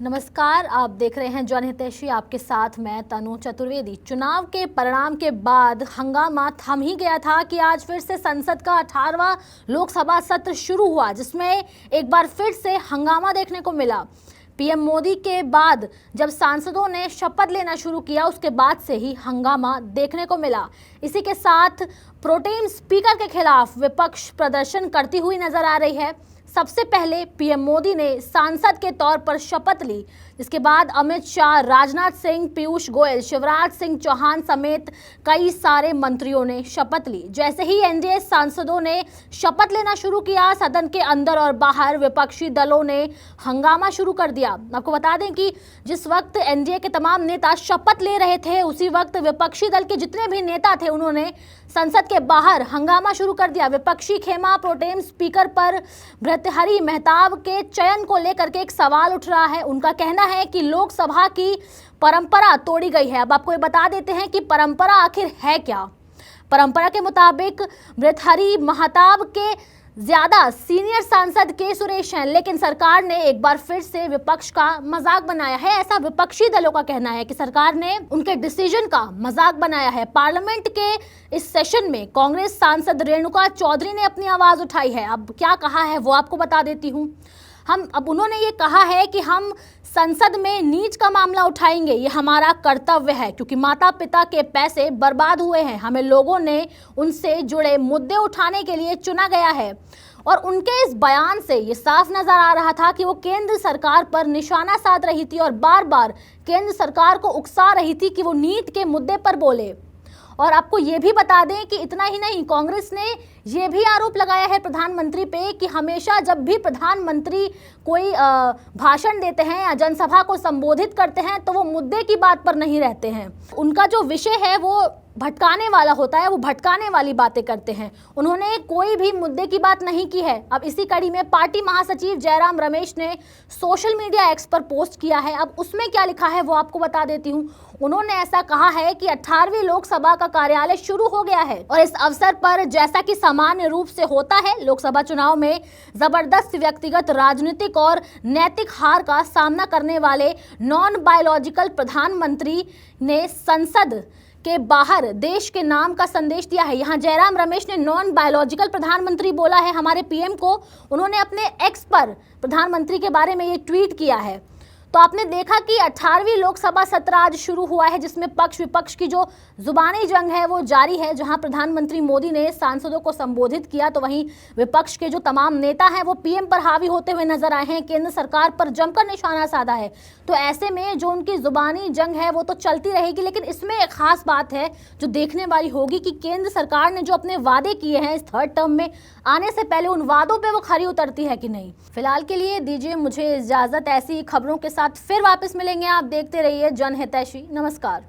नमस्कार, आप देख रहे हैं जनहितैषी। आपके साथ मैं तनु चतुर्वेदी। चुनाव के परिणाम के बाद हंगामा थम ही गया था कि आज फिर से संसद का 18वां लोकसभा सत्र शुरू हुआ, जिसमें एक बार फिर से हंगामा देखने को मिला। पीएम मोदी के बाद जब सांसदों ने शपथ लेना शुरू किया, उसके बाद से ही हंगामा देखने को मिला। इसी के साथ प्रोटेम स्पीकर के खिलाफ विपक्ष प्रदर्शन करती हुई नजर आ रही है। सबसे पहले पीएम मोदी ने सांसद के तौर पर शपथ ली, जिसके बाद अमित शाह, राजनाथ सिंह, पीयूष गोयल, शिवराज सिंह चौहान समेत कई सारे मंत्रियों ने शपथ ली। जैसे ही एनडीए सांसदों ने शपथ लेना शुरू किया, सदन के अंदर और बाहर विपक्षी दलों ने हंगामा शुरू कर दिया। आपको बता दें कि जिस वक्त एनडीए के तमाम नेता शपथ ले रहे थे, उसी वक्त विपक्षी दल के जितने भी नेता थे, उन्होंने संसद के बाहर हंगामा शुरू कर दिया। विपक्षी खेमा प्रोटेम स्पीकर पर भर्तृहरि मेहताब के चयन को लेकर के एक सवाल उठ रहा है। उनका कहना है कि लोकसभा की परंपरा तोड़ी गई है। अब आपको ये बता देते हैं कि परंपरा आखिर है क्या। परंपरा के मुताबिक भर्तृहरि मेहताब के ज्यादा सीनियर सांसद के सुरेश हैं, लेकिन सरकार ने एक बार फिर से विपक्ष का मजाक बनाया है। ऐसा विपक्षी दलों का कहना है कि सरकार ने उनके डिसीजन का मजाक बनाया है। पार्लियामेंट के इस सेशन में कांग्रेस सांसद रेणुका चौधरी ने अपनी आवाज उठाई है। अब क्या कहा है वो आपको बता देती हूँ। उन्होंने ये कहा है कि हम संसद में नीच का मामला उठाएंगे, ये हमारा कर्तव्य है, क्योंकि माता पिता के पैसे बर्बाद हुए हैं। हमें लोगों ने उनसे जुड़े मुद्दे उठाने के लिए चुना गया है। और उनके इस बयान से ये साफ नजर आ रहा था कि वो केंद्र सरकार पर निशाना साध रही थी और बार बार केंद्र सरकार को उकसा रही थी कि वो नीट के मुद्दे पर बोले। और आपको ये भी बता दें कि इतना ही नहीं, कांग्रेस ने ये भी आरोप लगाया है प्रधानमंत्री पे कि हमेशा जब भी प्रधानमंत्री कोई भाषण देते हैं या जनसभा को संबोधित करते हैं, तो वो मुद्दे की बात पर नहीं रहते हैं। उनका जो विषय है वो भटकाने वाला होता है, वो भटकाने वाली बातें करते हैं। उन्होंने कोई भी मुद्दे की बात नहीं की है। अब इसी कड़ी में पार्टी महासचिव जयराम रमेश ने सोशल मीडिया एक्स पर पोस्ट किया है। अब उसमें क्या लिखा है वो आपको बता देती हूँ। उन्होंने ऐसा कहा है कि 18वीं लोकसभा का कार्यालय शुरू हो गया है और इस अवसर पर, जैसा कि सामान्य रूप से होता है, लोकसभा चुनाव में जबरदस्त व्यक्तिगत, राजनीतिक और नैतिक हार का सामना करने वाले नॉन बायोलॉजिकल प्रधानमंत्री ने संसद के बाहर देश के नाम का संदेश दिया है। यहाँ जयराम रमेश ने नॉन बायोलॉजिकल प्रधानमंत्री बोला है हमारे पीएम को। उन्होंने अपने एक्स पर प्रधानमंत्री के बारे में ये ट्वीट किया है। तो आपने देखा कि 18वीं लोकसभा सत्र आज शुरू हुआ है, जिसमें पक्ष विपक्ष की जो जुबानी जंग है वो जारी है। जहां प्रधानमंत्री मोदी ने सांसदों को संबोधित किया, तो वहीं विपक्ष के जो तमाम नेता हैं वो पीएम पर हावी होते हुए नजर आए हैं, केंद्र सरकार पर जमकर निशाना साधा है। तो ऐसे में जो उनकी जुबानी जंग है वो तो चलती रहेगी, लेकिन इसमें एक खास बात है जो देखने वाली होगी कि केंद्र सरकार ने जो अपने वादे किए हैं इस थर्ड टर्म में आने से पहले, उन वादों पर वो खरी उतरती है कि नहीं। फिलहाल के लिए दीजिए मुझे इजाजत। ऐसी खबरों के साथ फिर वापस मिलेंगे। आप देखते रहिए जनहितैषी। नमस्कार।